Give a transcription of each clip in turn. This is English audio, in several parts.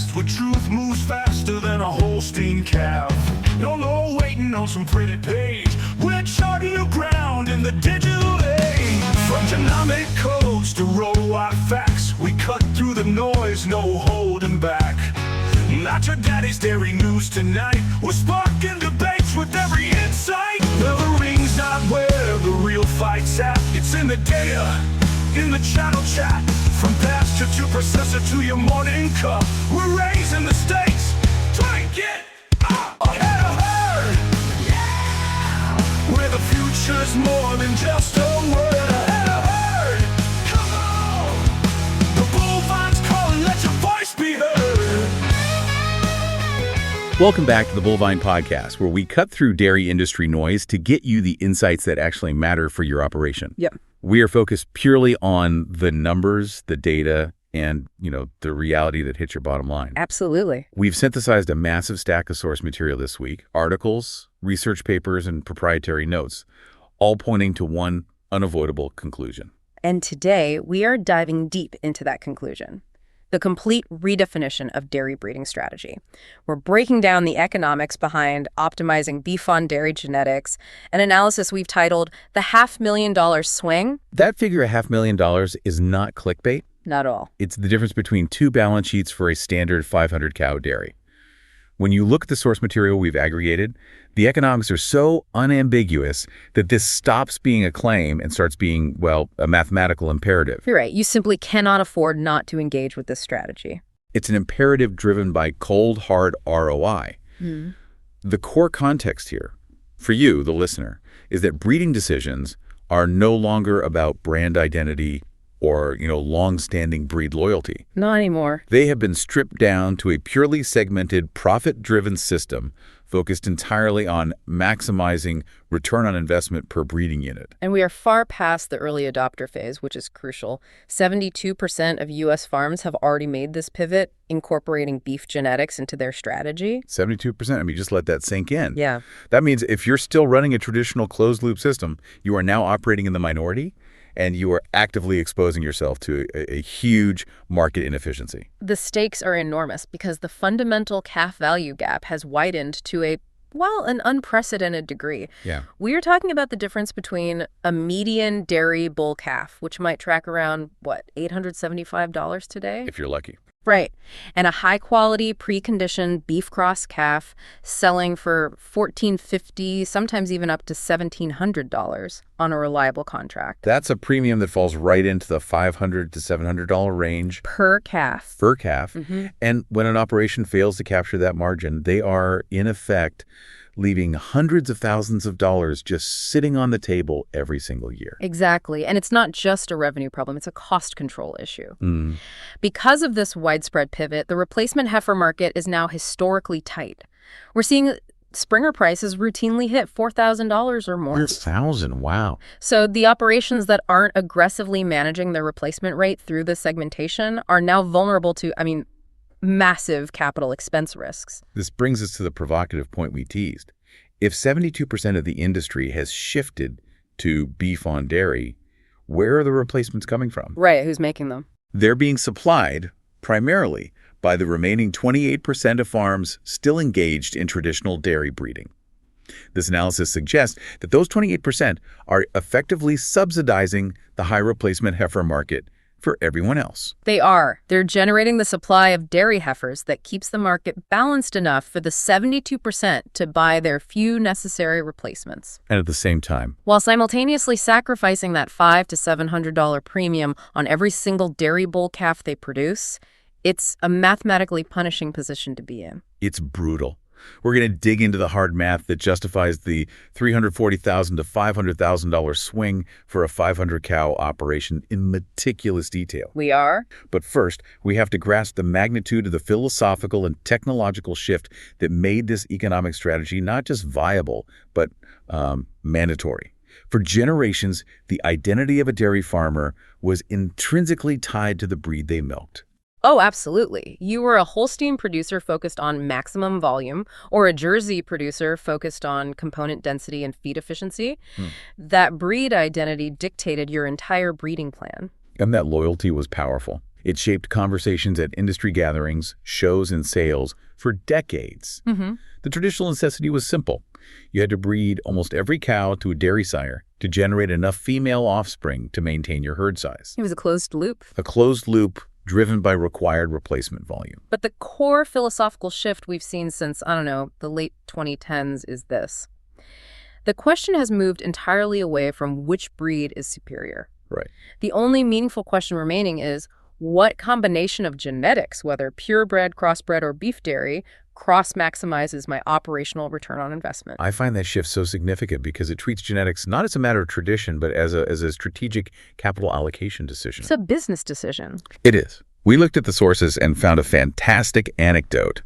fast, where truth moves faster than a Holstein calf. No waiting on some pretty page. We're charting new ground in the digital age. From genomic codes to row-wide facts, we cut through the noise, no holding back. Not your daddy's dairy news tonight. We're sparking debates with every insight. The ring's not where the real fight's at. It's in the data, in the channel chat. From pasture to processor to your morning cup, we're raising the stakes. Try and get ahead of herd. Yeah! Where the future's more than just a word. Ahead of herd. Come on! The bullvine's calling, let your voice be heard. Welcome back to the Bullvine Podcast, where we cut through dairy industry noise to get you the insights that actually matter for your operation. Yep. We are focused purely on the numbers, the data, and, the reality that hits your bottom line. Absolutely. We've synthesized a massive stack of source material this week, articles, research papers, and proprietary notes, all pointing to one unavoidable conclusion. And today, we are diving deep into that conclusion. The complete redefinition of dairy breeding strategy. We're breaking down the economics behind optimizing beef on dairy genetics, an analysis we've titled The $500,000 Swing. That figure, $500,000, is not clickbait. Not all. It's the difference between two balance sheets for a standard 500-cow dairy. When you look at the source material we've aggregated, the economics are so unambiguous that this stops being a claim and starts being, a mathematical imperative. You're right. You simply cannot afford not to engage with this strategy. It's an imperative driven by cold, hard ROI. The core context here, for you, the listener, is that breeding decisions are no longer about brand identity or, long-standing breed loyalty. Not anymore. They have been stripped down to a purely segmented, profit-driven system focused entirely on maximizing return on investment per breeding unit. And we are far past the early adopter phase, which is crucial. 72% of U.S. farms have already made this pivot, incorporating beef genetics into their strategy. 72%? Just let that sink in. Yeah. That means if you're still running a traditional closed-loop system, you are now operating in the minority, and you are actively exposing yourself to a huge market inefficiency. The stakes are enormous because the fundamental calf value gap has widened to an unprecedented degree. Yeah. We are talking about the difference between a median dairy bull calf, which might track around, $875 today? If you're lucky. Right. And a high-quality, preconditioned beef cross calf selling for $1,450, sometimes even up to $1,700 on a reliable contract. That's a premium that falls right into the $500 to $700 range. Per calf. Per calf. And when an operation fails to capture that margin, they are, in effect, leaving hundreds of thousands of dollars just sitting on the table every single year. Exactly. And it's not just a revenue problem, it's a cost control issue. Because of this widespread pivot, the replacement heifer market is now historically tight. We're seeing Springer prices routinely hit $4,000 or more. 4,000, wow. So the operations that aren't aggressively managing their replacement rate through this segmentation are now vulnerable to, massive capital expense risks. This brings us to the provocative point we teased. If 72% of the industry has shifted to beef on dairy, where are the replacements coming from? Right, who's making them? They're being supplied primarily by the remaining 28% of farms still engaged in traditional dairy breeding. This analysis suggests that those 28% are effectively subsidizing the high replacement heifer market for everyone else. They are. They're generating the supply of dairy heifers that keeps the market balanced enough for the 72% to buy their few necessary replacements. And at the same time, while simultaneously sacrificing that $500 to $700 premium on every single dairy bull calf they produce, it's a mathematically punishing position to be in. It's brutal. We're going to dig into the hard math that justifies the $340,000 to $500,000 swing for a 500-cow operation in meticulous detail. We are? But first, we have to grasp the magnitude of the philosophical and technological shift that made this economic strategy not just viable, but mandatory. For generations, the identity of a dairy farmer was intrinsically tied to the breed they milked. Oh, absolutely. You were a Holstein producer focused on maximum volume or a Jersey producer focused on component density and feed efficiency. That breed identity dictated your entire breeding plan. And that loyalty was powerful. It shaped conversations at industry gatherings, shows, and sales for decades. The traditional necessity was simple. You had to breed almost every cow to a dairy sire to generate enough female offspring to maintain your herd size. It was a closed loop. A closed loop driven by required replacement volume. But the core philosophical shift we've seen since, I don't know, the late 2010s is this. The question has moved entirely away from which breed is superior. Right. The only meaningful question remaining is what combination of genetics, whether purebred, crossbred, or beef dairy, cross-maximizes my operational return on investment. I find that shift so significant because it treats genetics not as a matter of tradition, but as a strategic capital allocation decision. It's a business decision. It is. We looked at the sources and found a fantastic anecdote.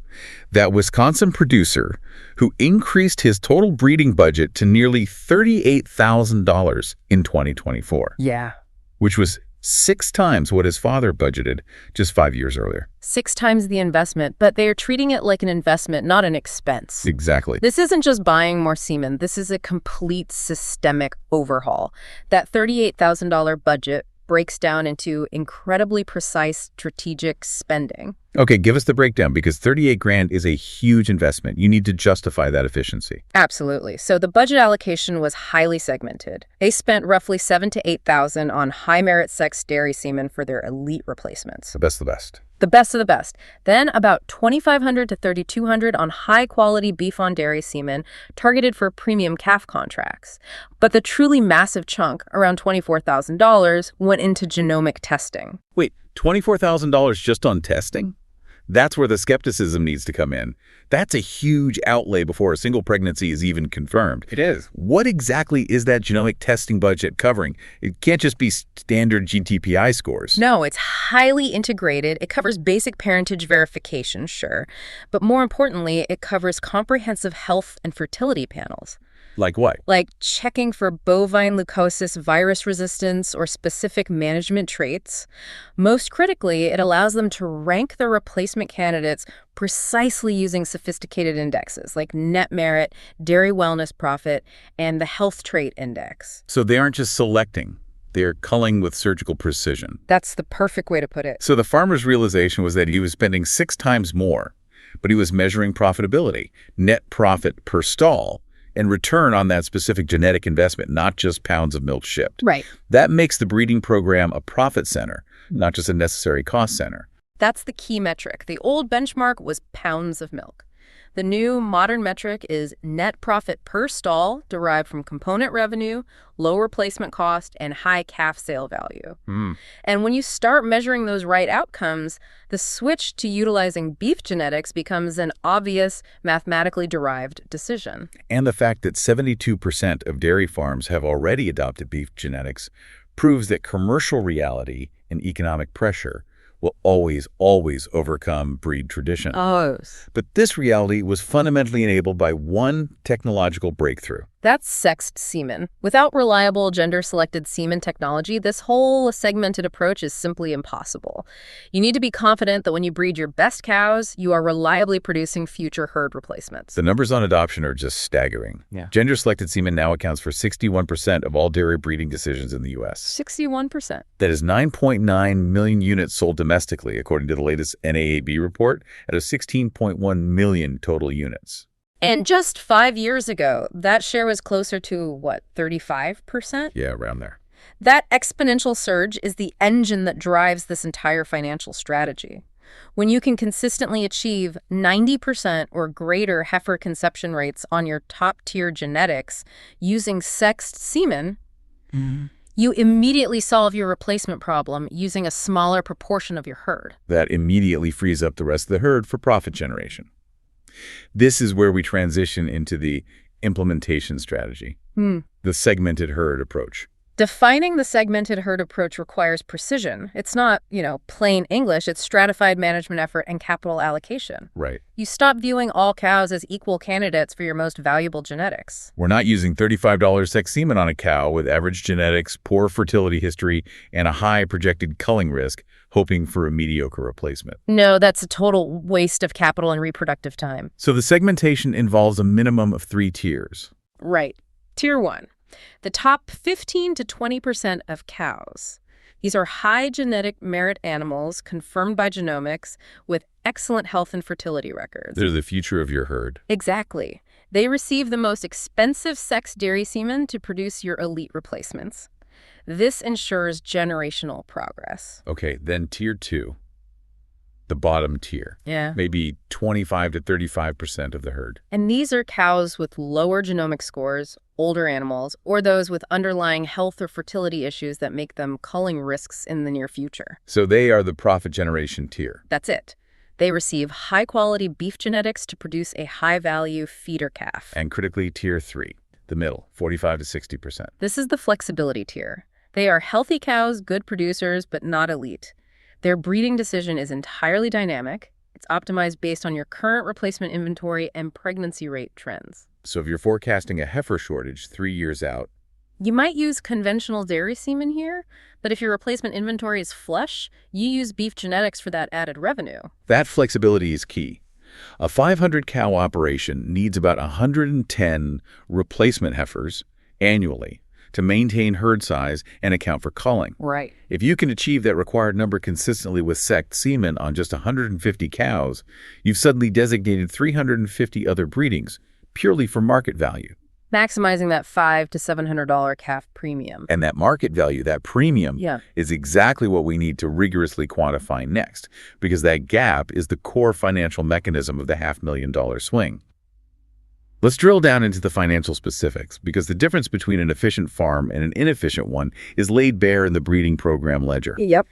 That Wisconsin producer who increased his total breeding budget to nearly $38,000 in 2024. Yeah. Which was 6 times what his father budgeted just 5 years earlier. 6 times the investment, but they are treating it like an investment, not an expense. Exactly. This isn't just buying more semen. This is a complete systemic overhaul. That $38,000 budget breaks down into incredibly precise strategic spending. Okay, give us the breakdown because 38 grand is a huge investment. You need to justify that efficiency. Absolutely. So the budget allocation was highly segmented. They spent roughly $7,000 to $8,000 on high merit sex dairy semen for their elite replacements. The best of the best. The best of the best. Then about $2,500 to $3,200 on high-quality beef on dairy semen targeted for premium calf contracts. But the truly massive chunk, around $24,000, went into genomic testing. Wait, $24,000 just on testing? That's where the skepticism needs to come in. That's a huge outlay before a single pregnancy is even confirmed. It is. What exactly is that genomic testing budget covering? It can't just be standard GTPI scores. No, it's highly integrated. It covers basic parentage verification, sure. But more importantly, it covers comprehensive health and fertility panels. Like what? Like checking for bovine leukosis virus resistance or specific management traits. Most critically, it allows them to rank their replacement candidates precisely using sophisticated indexes like net merit, dairy wellness profit, and the health trait index. So they aren't just selecting. They're culling with surgical precision. That's the perfect way to put it. So the farmer's realization was that he was spending 6 times more, but he was measuring profitability, net profit per stall, and return on that specific genetic investment, not just pounds of milk shipped. Right. That makes the breeding program a profit center, not just a necessary cost center. That's the key metric. The old benchmark was pounds of milk. The new modern metric is net profit per stall derived from component revenue, low replacement cost, and high calf sale value. And when you start measuring those right outcomes, the switch to utilizing beef genetics becomes an obvious mathematically derived decision. And the fact that 72% of dairy farms have already adopted beef genetics proves that commercial reality and economic pressure will always overcome breed tradition. Oh. But this reality was fundamentally enabled by one technological breakthrough. That's sexed semen. Without reliable gender-selected semen technology, this whole segmented approach is simply impossible. You need to be confident that when you breed your best cows, you are reliably producing future herd replacements. The numbers on adoption are just staggering. Yeah. Gender-selected semen now accounts for 61% of all dairy breeding decisions in the U.S. 61%. That is 9.9 million units sold domestically, according to the latest NAAB report, out of 16.1 million total units. And just 5 years ago, that share was closer to, 35%? Yeah, around there. That exponential surge is the engine that drives this entire financial strategy. When you can consistently achieve 90% or greater heifer conception rates on your top-tier genetics using sexed semen, you immediately solve your replacement problem using a smaller proportion of your herd. That immediately frees up the rest of the herd for profit generation. This is where we transition into the implementation strategy, the segmented herd approach. Defining the segmented herd approach requires precision. It's not, plain English. It's stratified management effort and capital allocation. Right. You stop viewing all cows as equal candidates for your most valuable genetics. We're not using $35 sex semen on a cow with average genetics, poor fertility history, and a high projected culling risk, hoping for a mediocre replacement. No, that's a total waste of capital and reproductive time. So the segmentation involves a minimum of 3 tiers. Right. Tier 1. The top 15 to 20% of cows. These are high genetic merit animals confirmed by genomics with excellent health and fertility records. They're the future of your herd. Exactly. They receive the most expensive sex dairy semen to produce your elite replacements. This ensures generational progress. Okay, then tier 2, the bottom tier. Yeah. Maybe 25 to 35% of the herd. And these are cows with lower genomic scores, older animals, or those with underlying health or fertility issues that make them culling risks in the near future. So they are the profit generation tier. That's it. They receive high-quality beef genetics to produce a high-value feeder calf. And critically, tier 3, the middle, 45 to 60%. This is the flexibility tier. They are healthy cows, good producers, but not elite. Their breeding decision is entirely dynamic. It's optimized based on your current replacement inventory and pregnancy rate trends. So if you're forecasting a heifer shortage 3 years out, You might use conventional dairy semen here, but if your replacement inventory is flush, you use beef genetics for that added revenue. that flexibility is key. A 500-cow operation needs about 110 replacement heifers annually to maintain herd size and account for culling. Right. If you can achieve that required number consistently with sexed semen on just 150 cows, you've suddenly designated 350 other breedings purely for market value. Maximizing that $500 to $700 calf premium. And that market value, that premium, Yeah. is exactly what we need to rigorously quantify next, because that gap is the core financial mechanism of the $500,000 swing. Let's drill down into the financial specifics, because the difference between an efficient farm and an inefficient one is laid bare in the breeding program ledger. Yep.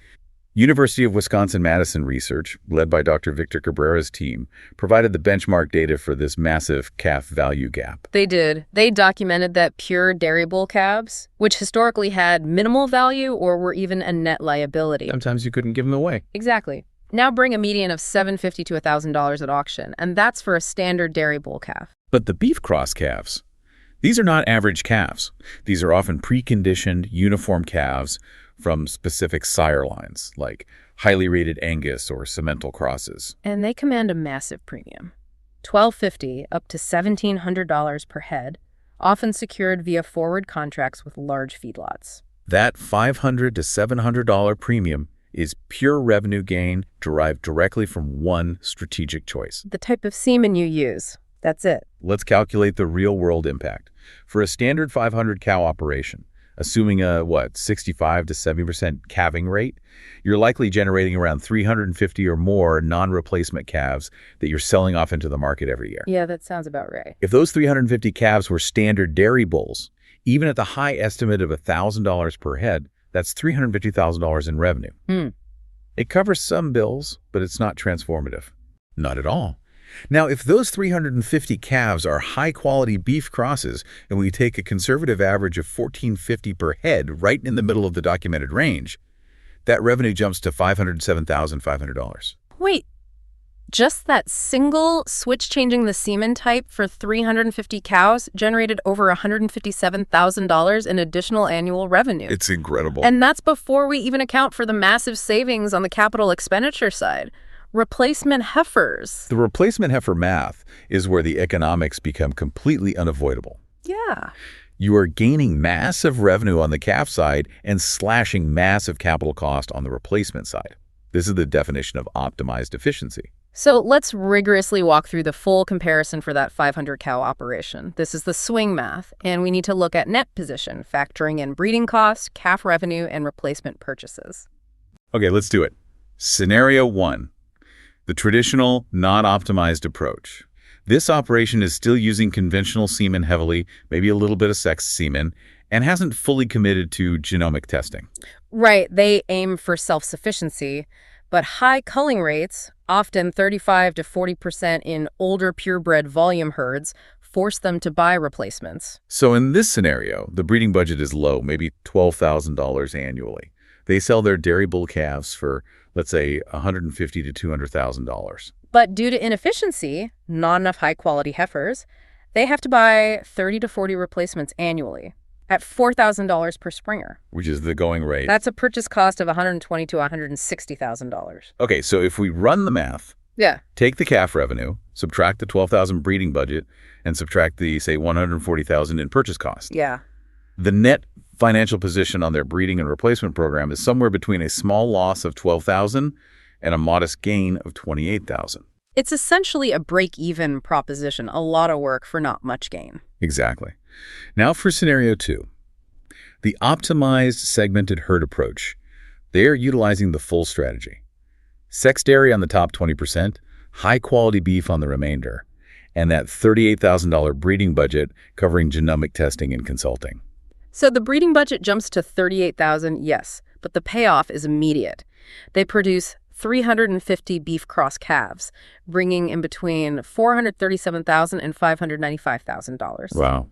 University of Wisconsin-Madison research, led by Dr. Victor Cabrera's team, provided the benchmark data for this massive calf value gap. They did. They documented that pure dairy bull calves, which historically had minimal value or were even a net liability. Sometimes you couldn't give them away. Exactly. Now bring a median of $750 to $1,000 at auction, and that's for a standard dairy bull calf. But the beef cross calves, these are not average calves. These are often preconditioned, uniform calves from specific sire lines, like highly rated Angus or Simmental crosses. And they command a massive premium. $1,250 up to $1,700 per head, often secured via forward contracts with large feedlots. That $500 to $700 premium is pure revenue gain derived directly from one strategic choice. The type of semen you use. That's it. Let's calculate the real-world impact. For a standard 500-cow operation, assuming a, 65 to 70% calving rate, you're likely generating around 350 or more non-replacement calves that you're selling off into the market every year. Yeah, that sounds about right. If those 350 calves were standard dairy bulls, even at the high estimate of $1,000 per head, that's $350,000 in revenue. It covers some bills, but it's not transformative. Not at all. Now, if those 350 calves are high-quality beef crosses, and we take a conservative average of $1,450 per head right in the middle of the documented range, that revenue jumps to $507,500. Wait, just that single switch changing the semen type for 350 cows generated over $157,000 in additional annual revenue. It's incredible. And that's before we even account for the massive savings on the capital expenditure side. Replacement heifers. The replacement heifer math is where the economics become completely unavoidable. Yeah. You are gaining massive revenue on the calf side and slashing massive capital cost on the replacement side. This is the definition of optimized efficiency. So let's rigorously walk through the full comparison for that 500-cow operation. This is the swing math, and we need to look at net position, factoring in breeding costs, calf revenue, and replacement purchases. Okay, let's do it. Scenario 1. The traditional, non-optimized approach. This operation is still using conventional semen heavily, maybe a little bit of sex semen, and hasn't fully committed to genomic testing. Right, they aim for self-sufficiency, but high culling rates, often 35 to 40% in older purebred volume herds, force them to buy replacements. So in this scenario, the breeding budget is low, maybe $12,000 annually. They sell their dairy bull calves for, let's say, $150,000 to $200,000. But due to inefficiency, not enough high-quality heifers, they have to buy 30 to 40 replacements annually at $4,000 per springer. Which is the going rate. That's a purchase cost of $120,000 to $160,000. Okay, so if we run the math, Yeah. take the calf revenue, subtract the $12,000 breeding budget, and subtract the, say, $140,000 in purchase cost. Yeah. The net financial position on their breeding and replacement program is somewhere between a small loss of $12,000 and a modest gain of $28,000. It's essentially a break-even proposition, a lot of work for not much gain. Exactly. Now for scenario 2. The optimized segmented herd approach. They're utilizing the full strategy. Sex dairy on the top 20%, high-quality beef on the remainder, and that $38,000 breeding budget covering genomic testing and consulting. So the breeding budget jumps to $38,000, yes, but the payoff is immediate. They produce 350 beef cross calves, bringing in between $437,000 and $595,000. Wow.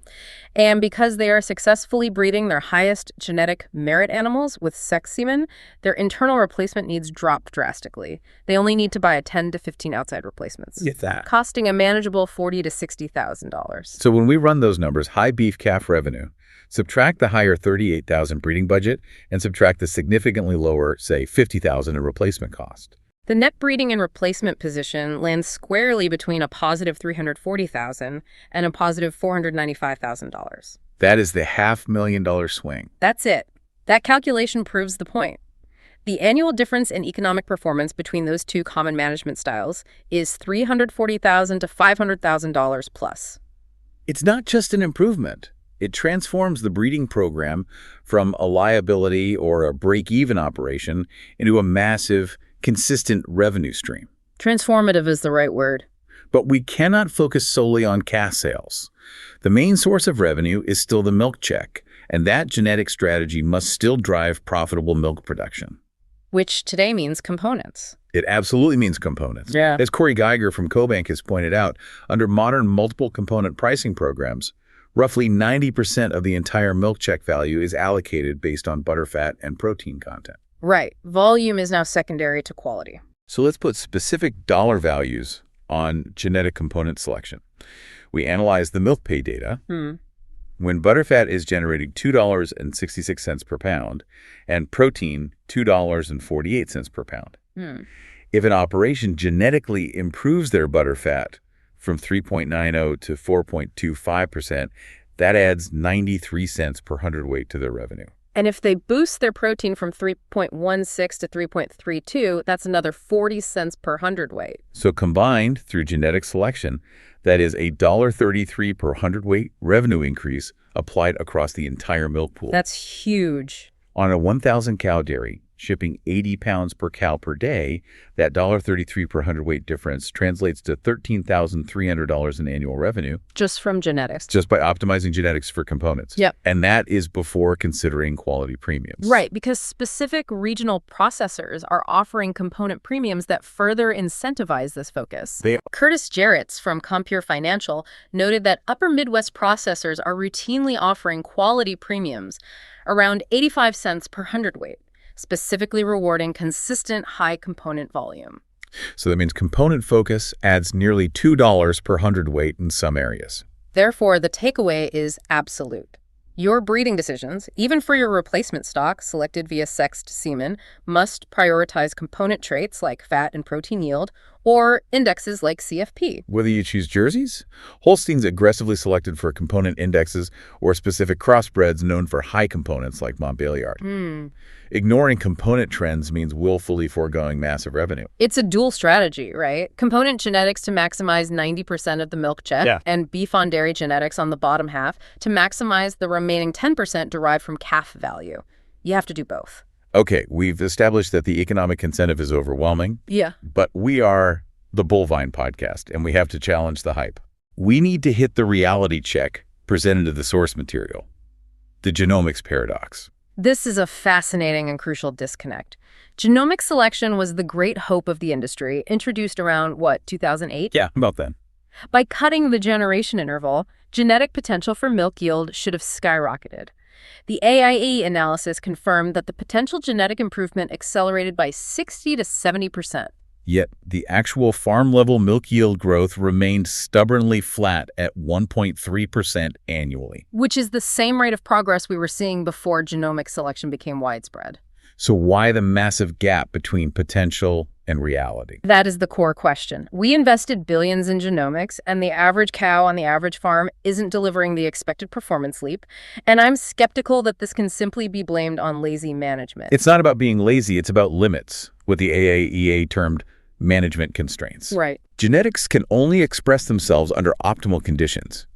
And because they are successfully breeding their highest genetic merit animals with sex semen, their internal replacement needs drop drastically. They only need to buy 10 to 15 outside replacements, Get that. costing a manageable $40,000 to $60,000. So when we run those numbers, high beef calf revenue, subtract the higher $38,000 breeding budget, and subtract the significantly lower, say, $50,000 in replacement cost. The net breeding and replacement position lands squarely between a positive $340,000 and a positive $495,000. That is the $500,000 swing. That's it. That calculation proves the point. The annual difference in economic performance between those two common management styles is $340,000 to $500,000 plus. It's not just an improvement. It transforms the breeding program from a liability or a break-even operation into a massive, consistent revenue stream. Transformative is the right word. But we cannot focus solely on calf sales. The main source of revenue is still the milk check, and that genetic strategy must still drive profitable milk production. Which today means components. It absolutely means components. Yeah. As Corey Geiger from CoBank has pointed out, under modern multiple component pricing programs, roughly 90% of the entire milk check value is allocated based on butterfat and protein content. Right. Volume is now secondary to quality. So let's put specific dollar values on genetic component selection. We analyze the milk pay data. When butterfat is generating $2.66 per pound and protein $2.48 per pound. If an operation genetically improves their butterfat from 3.90 to 4.25%, that adds 93 cents per hundredweight to their revenue. And if they boost their protein from 3.16 to 3.32, that's another 40 cents per hundredweight. So combined through genetic selection, that is a $1.33 per hundredweight revenue increase applied across the entire milk pool. That's huge. On a 1,000 cow dairy, shipping 80 pounds per cow per day, that $1.33 per hundredweight difference translates to $13,300 in annual revenue. Just from genetics. Just by optimizing genetics for components. Yep. And that is before considering quality premiums. Right, because specific regional processors are offering component premiums that further incentivize this focus. Curtis Jarrett's from Compure Financial noted that upper Midwest processors are routinely offering quality premiums around 85 cents per hundredweight, specifically rewarding consistent high component volume. So that means component focus adds nearly $2 per hundredweight in some areas. Therefore, the takeaway is absolute. Your breeding decisions, even for your replacement stock selected via sexed semen, must prioritize component traits like fat and protein yield or indexes like CFP. Whether you choose jerseys, Holsteins aggressively selected for component indexes, or specific crossbreds known for high components like Montbéliard. Ignoring component trends means willfully foregoing massive revenue. It's a dual strategy, right? Component genetics to maximize 90% of the milk check, and beef on dairy genetics on the bottom half to maximize the remaining 10% derived from calf value. You have to do both. Okay, we've established that the economic incentive is overwhelming. Yeah. But we are the Bullvine podcast, and we have to challenge the hype. We need to hit the reality check presented to the source material, the genomics paradox. This is a fascinating and crucial disconnect. Genomic selection was the great hope of the industry, introduced around, 2008? Yeah, about then. By cutting the generation interval, genetic potential for milk yield should have skyrocketed. The AIE analysis confirmed that the potential genetic improvement accelerated by 60 to 70%. Yet the actual farm-level milk yield growth remained stubbornly flat at 1.3% annually. Which is the same rate of progress we were seeing before genomic selection became widespread. So why the massive gap between potential and reality? That is the core question. We invested billions in genomics, and the average cow on the average farm isn't delivering the expected performance leap, and I'm skeptical that this can simply be blamed on lazy management. It's not about being lazy, it's about limits, what the AAEA termed management constraints. Right. Genetics can only express themselves under optimal conditions.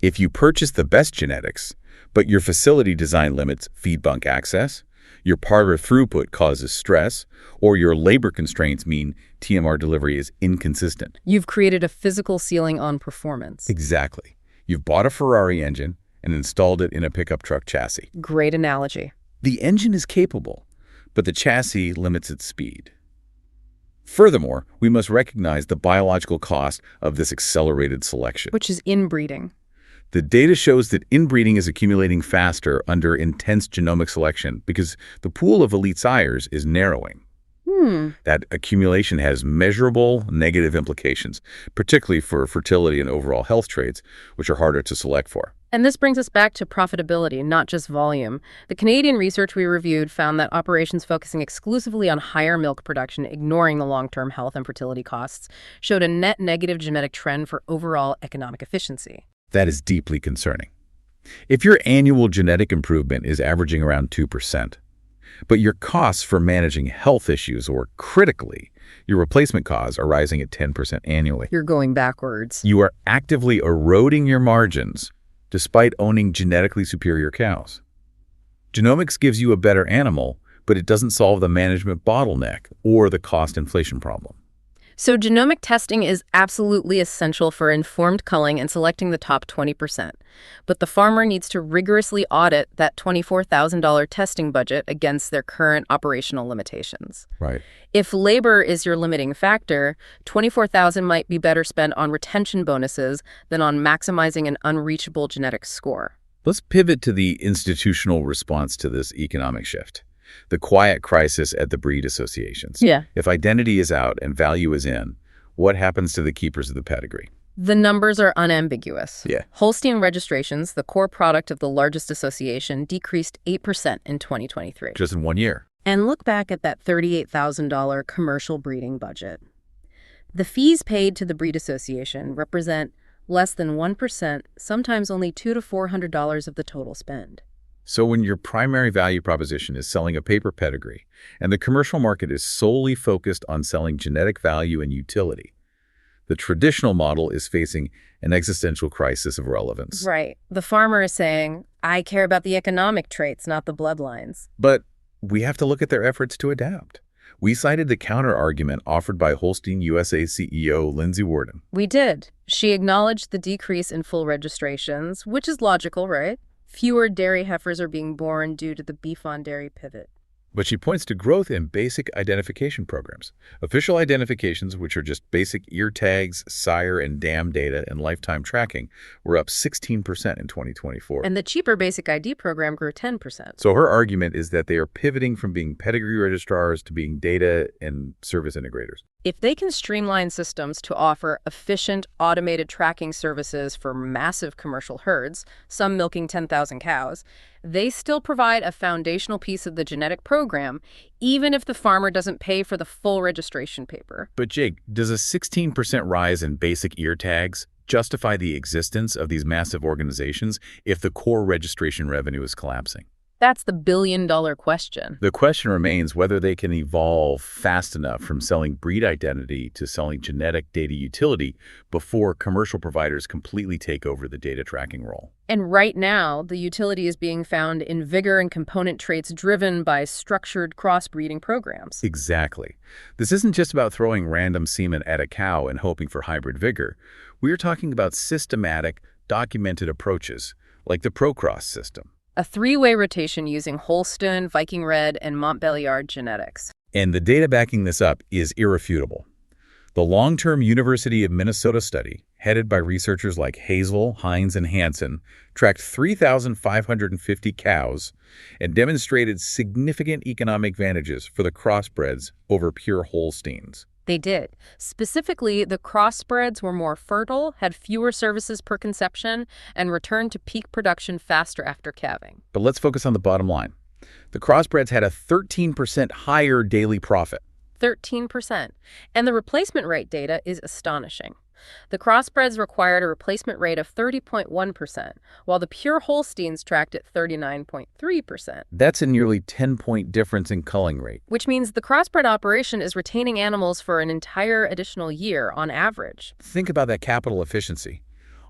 If you purchase the best genetics, but your facility design limits feed bunk access, your parlor throughput causes stress, or your labor constraints mean TMR delivery is inconsistent. You've created a physical ceiling on performance. Exactly. You've bought a Ferrari engine and installed it in a pickup truck chassis. Great analogy. The engine is capable, but the chassis limits its speed. Furthermore, we must recognize the biological cost of this accelerated selection. Which is inbreeding. The data shows that inbreeding is accumulating faster under intense genomic selection because the pool of elite sires is narrowing. That accumulation has measurable negative implications, particularly for fertility and overall health traits, which are harder to select for. And this brings us back to profitability, not just volume. The Canadian research we reviewed found that operations focusing exclusively on higher milk production, ignoring the long-term health and fertility costs, showed a net negative genetic trend for overall economic efficiency. That is deeply concerning. If your annual genetic improvement is averaging around 2%, but your costs for managing health issues, or critically, your replacement costs are rising at 10% annually, You're going backwards. you are actively eroding your margins despite owning genetically superior cows. Genomics gives you a better animal, but it doesn't solve the management bottleneck or the cost inflation problem. So genomic testing is absolutely essential for informed culling and selecting the top 20%. But the farmer needs to rigorously audit that $24,000 testing budget against their current operational limitations. Right. If labor is your limiting factor, $24,000 might be better spent on retention bonuses than on maximizing an unreachable genetic score. Let's pivot to the institutional response to this economic shift. The quiet crisis at the breed associations. Yeah. If identity is out and value is in, what happens to the keepers of the pedigree? The numbers are unambiguous. Yeah. Holstein registrations, the core product of the largest association, decreased 8% in 2023. Just in 1 year. And look back at that $38,000 commercial breeding budget. The fees paid to the breed association represent less than 1%, sometimes only $200 to $400 of the total spend. So when your primary value proposition is selling a paper pedigree, and the commercial market is solely focused on selling genetic value and utility, the traditional model is facing an existential crisis of relevance. Right. The farmer is saying, I care about the economic traits, not the bloodlines. But we have to look at their efforts to adapt. We cited the counter-argument offered by Holstein USA CEO Lindsay Worden. We did. She acknowledged the decrease in full registrations, which is logical, right? Fewer dairy heifers are being born due to the beef-on-dairy pivot. But she points to growth in basic identification programs. Official identifications, which are just basic ear tags, sire and dam data, and lifetime tracking, were up 16% in 2024. And the cheaper basic ID program grew 10%. So her argument is that they are pivoting from being pedigree registrars to being data and service integrators. If they can streamline systems to offer efficient, automated tracking services for massive commercial herds, some milking 10,000 cows, they still provide a foundational piece of the genetic program, even if the farmer doesn't pay for the full registration paper. But Jake, does a 16% rise in basic ear tags justify the existence of these massive organizations if the core registration revenue is collapsing? That's the billion-dollar question. The question remains whether they can evolve fast enough from selling breed identity to selling genetic data utility before commercial providers completely take over the data tracking role. And right now, the utility is being found in vigor and component traits driven by structured crossbreeding programs. Exactly. This isn't just about throwing random semen at a cow and hoping for hybrid vigor. We're talking about systematic, documented approaches, like the ProCross system. A three-way rotation using Holstein, Viking Red, and Montbéliard genetics. And the data backing this up is irrefutable. The long-term University of Minnesota study, headed by researchers like Hazel, Hines, and Hansen, tracked 3,550 cows and demonstrated significant economic advantages for the crossbreds over pure Holsteins. They did. Specifically, the crossbreds were more fertile, had fewer services per conception, and returned to peak production faster after calving. But let's focus on the bottom line. The crossbreds had a 13% higher daily profit. 13%. And the replacement rate data is astonishing. The crossbreds required a replacement rate of 30.1%, while the pure Holsteins tracked at 39.3%. That's a nearly 10-point difference in culling rate. Which means the crossbred operation is retaining animals for an entire additional year on average. Think about that capital efficiency.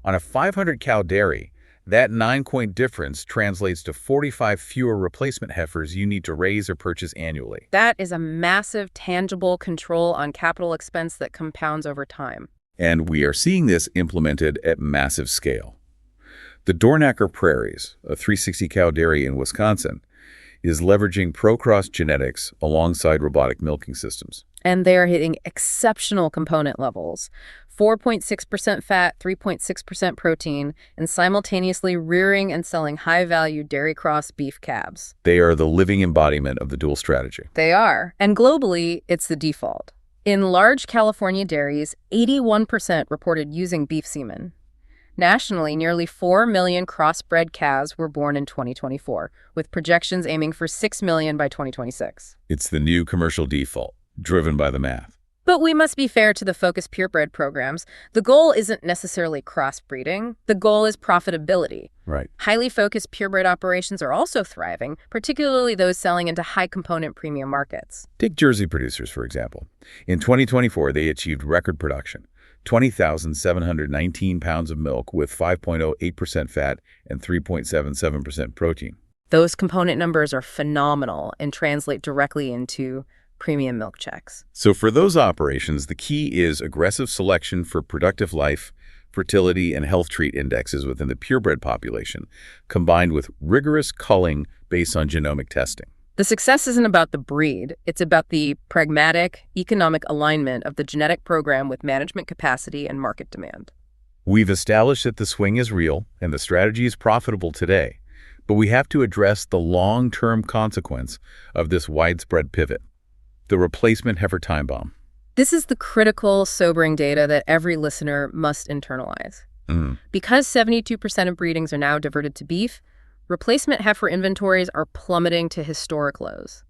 On a 500-cow dairy, that 9-point difference translates to 45 fewer replacement heifers you need to raise or purchase annually. That is a massive, tangible control on capital expense that compounds over time. And we are seeing this implemented at massive scale. The Dornacker Prairies, a 360-cow dairy in Wisconsin, is leveraging pro-cross genetics alongside robotic milking systems. And they are hitting exceptional component levels. 4.6% fat, 3.6% protein, and simultaneously rearing and selling high-value dairy cross beef calves. They are the living embodiment of the dual strategy. They are. And globally, it's the default. In large California dairies, 81% reported using beef semen. Nationally, nearly 4 million crossbred calves were born in 2024, with projections aiming for 6 million by 2026. It's the new commercial default, driven by the math. But we must be fair to the focused purebred programs. The goal isn't necessarily crossbreeding. The goal is profitability. Right. Highly focused purebred operations are also thriving, particularly those selling into high-component premium markets. Take Jersey producers, for example. In 2024, they achieved record production, 20,719 pounds of milk with 5.08% fat and 3.77% protein. Those component numbers are phenomenal and translate directly into premium milk checks. So for those operations, the key is aggressive selection for productive life, fertility, and health trait indexes within the purebred population, combined with rigorous culling based on genomic testing. The success isn't about the breed. It's about the pragmatic, economic alignment of the genetic program with management capacity and market demand. We've established that the swing is real and the strategy is profitable today, but we have to address the long-term consequence of this widespread pivot. The replacement heifer time bomb. This is the critical, sobering data that every listener must internalize. Because 72% of breedings are now diverted to beef, replacement heifer inventories are plummeting to historic lows.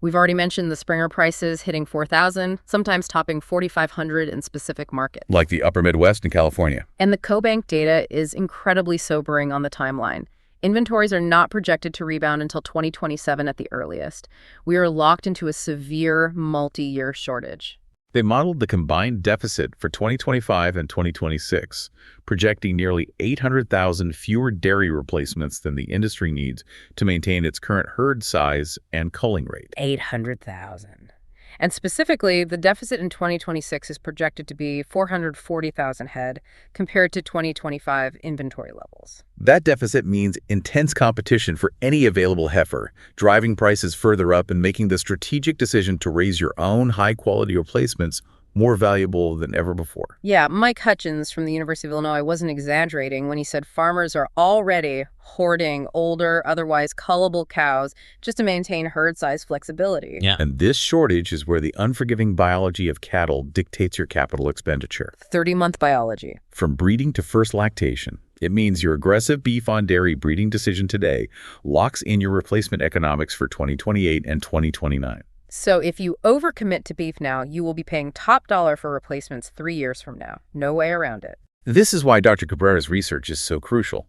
We've already mentioned the Springer prices hitting $4,000, sometimes topping $4,500 in specific markets. Like the upper Midwest and California. And the CoBank data is incredibly sobering on the timeline. Inventories are not projected to rebound until 2027 at the earliest. We are locked into a severe multi-year shortage. They modeled the combined deficit for 2025 and 2026, projecting nearly 800,000 fewer dairy replacements than the industry needs to maintain its current herd size and culling rate. 800,000. And specifically, the deficit in 2026 is projected to be 440,000 head compared to 2025 inventory levels. That deficit means intense competition for any available heifer, driving prices further up and making the strategic decision to raise your own high-quality replacements more valuable than ever before. Yeah, Mike Hutchins from the University of Illinois wasn't exaggerating when he said farmers are already hoarding older, otherwise cullable cows just to maintain herd size flexibility. Yeah. And this shortage is where the unforgiving biology of cattle dictates your capital expenditure. 30-month biology. From breeding to first lactation, it means your aggressive beef-on-dairy breeding decision today locks in your replacement economics for 2028 and 2029. So if you overcommit to beef now, you will be paying top dollar for replacements 3 years from now. No way around it. This is why Dr. Cabrera's research is so crucial,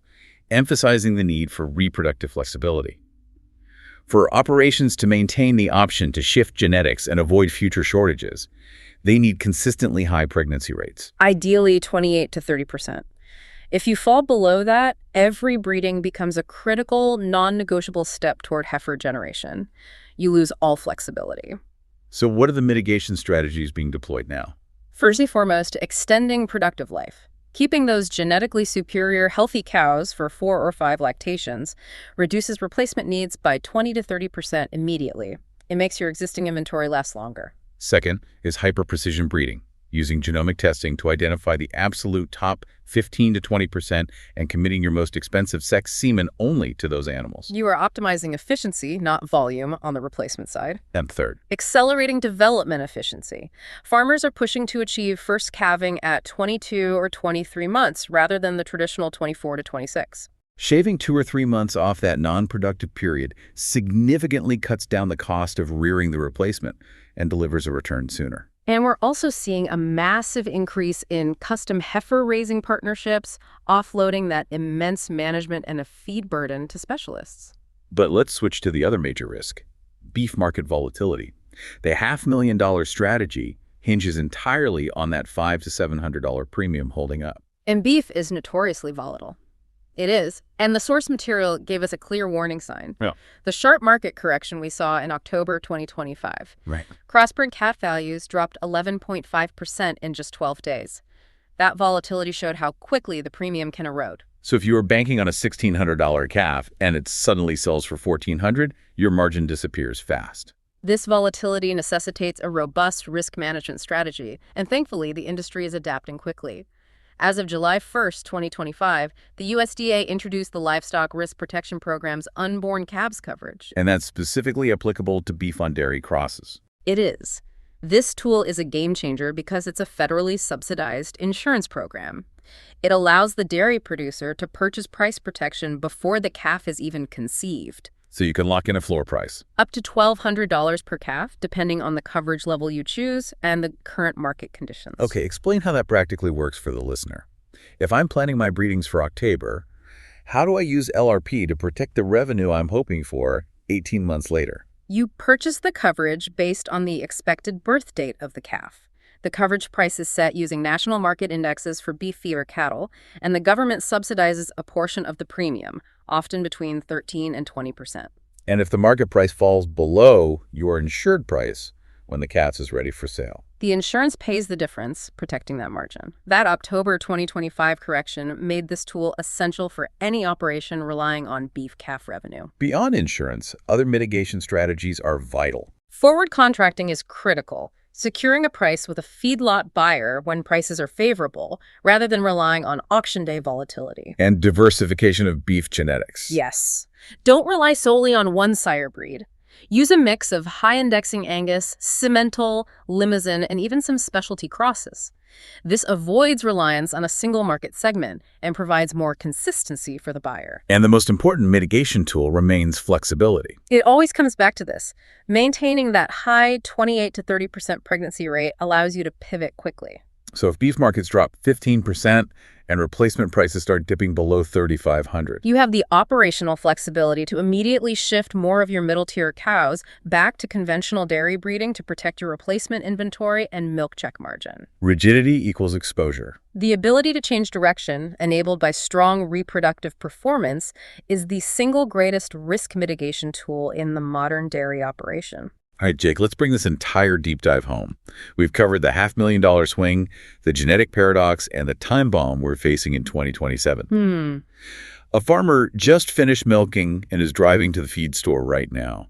emphasizing the need for reproductive flexibility. For operations to maintain the option to shift genetics and avoid future shortages, they need consistently high pregnancy rates. Ideally 28 to 30%. If you fall below that, every breeding becomes a critical, non-negotiable step toward heifer generation. You lose all flexibility. So what are the mitigation strategies being deployed now? First and foremost, extending productive life. Keeping those genetically superior, healthy cows for 4 or 5 lactations reduces replacement needs by 20 to 30% immediately. It makes your existing inventory last longer. Second is hyper-precision breeding, using genomic testing to identify the absolute top 15 to 20% and committing your most expensive sex semen only to those animals. You are optimizing efficiency, not volume, on the replacement side. And third, Accelerating development efficiency. Farmers are pushing to achieve first calving at 22 or 23 months rather than the traditional 24 to 26. Shaving 2 or 3 months off that non-productive period significantly cuts down the cost of rearing the replacement and delivers a return sooner. And we're also seeing a massive increase in custom heifer raising partnerships, offloading that immense management and a feed burden to specialists. But let's switch to the other major risk, beef market volatility. The $500,000 strategy hinges entirely on that $500 to $700 premium holding up. And beef is notoriously volatile. It is. And the source material gave us a clear warning sign. Yeah. The sharp market correction we saw in October 2025. Right. Crossbred calf values dropped 11.5% in just 12 days. That volatility showed how quickly the premium can erode. So if you were banking on a $1,600 calf and it suddenly sells for $1,400, your margin disappears fast. This volatility necessitates a robust risk management strategy, and thankfully the industry is adapting quickly. As of July 1st, 2025, the USDA introduced the Livestock Risk Protection Program's unborn calves coverage. And that's specifically applicable to beef on dairy crosses. It is. This tool is a game changer because it's a federally subsidized insurance program. It allows the dairy producer to purchase price protection before the calf is even conceived. So you can lock in a floor price. Up to $1,200 per calf, depending on the coverage level you choose and the current market conditions. Okay, explain how that practically works for the listener. If I'm planning my breedings for October, how do I use LRP to protect the revenue I'm hoping for 18 months later? You purchase the coverage based on the expected birth date of the calf. The coverage price is set using national market indexes for beef feeder cattle, and the government subsidizes a portion of the premium, often between 13% and 20%. And if the market price falls below your insured price when the calf is ready for sale? The insurance pays the difference, protecting that margin. That October 2025 correction made this tool essential for any operation relying on beef calf revenue. Beyond insurance, other mitigation strategies are vital. Forward contracting is critical. Securing a price with a feedlot buyer when prices are favorable, rather than relying on auction day volatility. And diversification of beef genetics. Yes. Don't rely solely on one sire breed. Use a mix of high-indexing Angus, Simmental, Limousin, and even some specialty crosses. This avoids reliance on a single market segment and provides more consistency for the buyer. And the most important mitigation tool remains flexibility. It always comes back to this. Maintaining that high 28 to 30% pregnancy rate allows you to pivot quickly. So if beef markets drop 15% and replacement prices start dipping below $3,500, you have the operational flexibility to immediately shift more of your middle-tier cows back to conventional dairy breeding to protect your replacement inventory and milk check margin. rigidity equals exposure. The ability to change direction, enabled by strong reproductive performance, is the single greatest risk mitigation tool in the modern dairy operation. All right, Jake, let's bring this entire deep dive home. We've covered the $500,000 swing, the genetic paradox, and the time bomb we're facing in 2027. A farmer just finished milking and is driving to the feed store right now.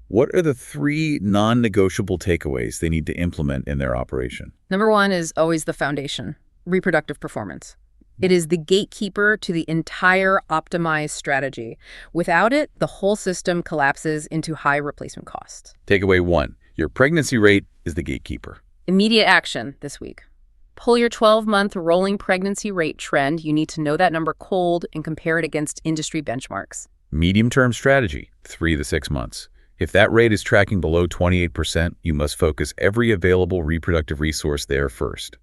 What are the 3 non-negotiable takeaways they need to implement in their operation? Number 1 is always the foundation, reproductive performance. It is the gatekeeper to the entire optimized strategy. Without it, the whole system collapses into high replacement costs. Takeaway 1, your pregnancy rate is the gatekeeper. Immediate action this week. Pull your 12-month rolling pregnancy rate trend. You need to know that number cold and compare it against industry benchmarks. Medium-term strategy, 3 to 6 months. If that rate is tracking below 28%, you must focus every available reproductive resource there first.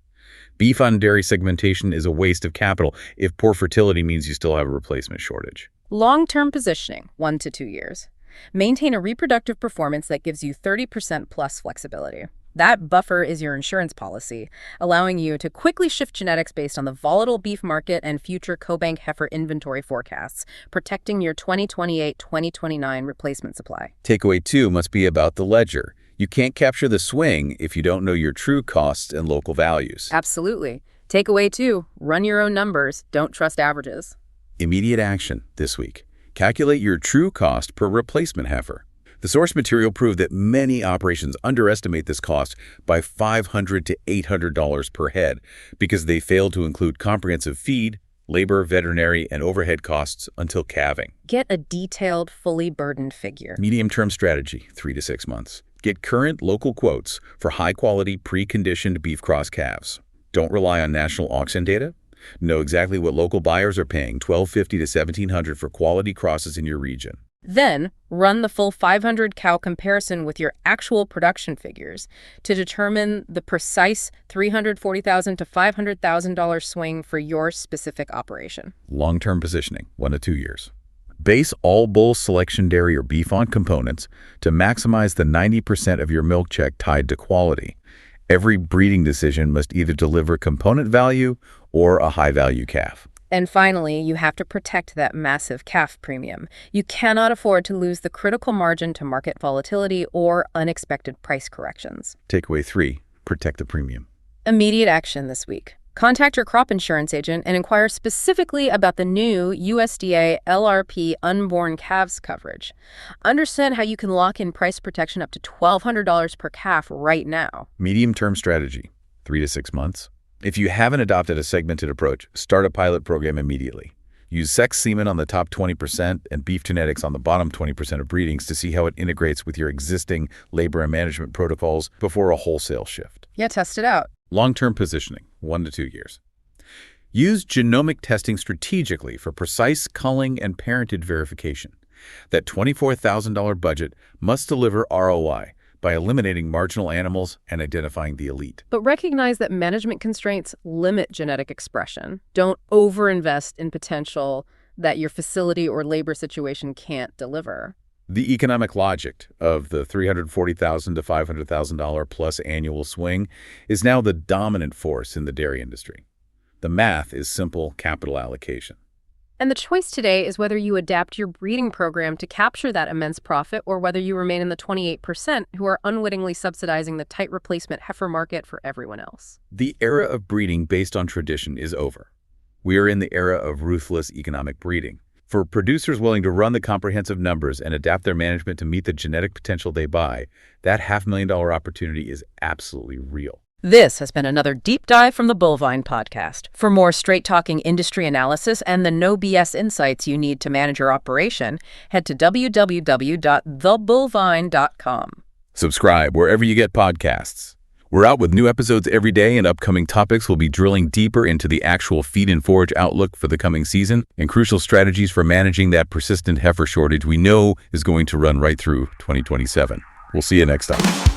Beef on dairy segmentation is a waste of capital if poor fertility means you still have a replacement shortage. Long-term positioning, 1 to 2 years. Maintain a reproductive performance that gives you 30% plus flexibility. That buffer is your insurance policy, allowing you to quickly shift genetics based on the volatile beef market and future CoBank heifer inventory forecasts, protecting your 2028-2029 replacement supply. Takeaway 2 must be about the ledger. You can't capture the swing if you don't know your true costs and local values. Absolutely. Takeaway 2, run your own numbers. Don't trust averages. Immediate action this week. Calculate your true cost per replacement heifer. The source material proved that many operations underestimate this cost by $500 to $800 per head because they fail to include comprehensive feed, labor, veterinary, and overhead costs until calving. Get a detailed, fully burdened figure. Medium-term strategy, 3 to 6 months. Get current local quotes for high-quality, pre-conditioned beef cross calves. Don't rely on national auction data. Know exactly what local buyers are paying, $1,250 to $1,700 for quality crosses in your region. Then, run the full 500 cow comparison with your actual production figures to determine the precise $340,000 to $500,000 swing for your specific operation. Long-term positioning, 1 to 2 years. Base all bull selection dairy or beef on components to maximize the 90% of your milk check tied to quality. Every breeding decision must either deliver component value or a high-value calf. And finally, you have to protect that massive calf premium. You cannot afford to lose the critical margin to market volatility or unexpected price corrections. Takeaway 3, protect the premium. Immediate action this week. Contact your crop insurance agent and inquire specifically about the new USDA LRP unborn calves coverage. Understand how you can lock in price protection up to $1,200 per calf right now. Medium-term strategy, 3 to 6 months. If you haven't adopted a segmented approach, start a pilot program immediately. Use sex semen on the top 20% and beef genetics on the bottom 20% of breedings to see how it integrates with your existing labor and management protocols before a wholesale shift. Yeah, test it out. Long-term positioning, 1 to 2 years. Use genomic testing strategically for precise culling and parentage verification. That $24,000 budget must deliver ROI by eliminating marginal animals and identifying the elite. But recognize that management constraints limit genetic expression. Don't overinvest in potential that your facility or labor situation can't deliver. The economic logic of the $340,000 to $500,000 plus annual swing is now the dominant force in the dairy industry. The math is simple capital allocation. And the choice today is whether you adapt your breeding program to capture that immense profit or whether you remain in the 28% who are unwittingly subsidizing the tight replacement heifer market for everyone else. The era of breeding based on tradition is over. We are in the era of ruthless economic breeding. For producers willing to run the comprehensive numbers and adapt their management to meet the genetic potential they buy, that $500,000 opportunity is absolutely real. This has been another deep dive from the bornWhy podcast. For more straight-talking industry analysis and the no BS insights you need to manage your operation, head to www.thebornWhy.com. Subscribe wherever you get podcasts. We're out with new episodes every day, and upcoming topics will be drilling deeper into the actual feed and forage outlook for the coming season and crucial strategies for managing that persistent heifer shortage we know is going to run right through 2027. We'll see you next time.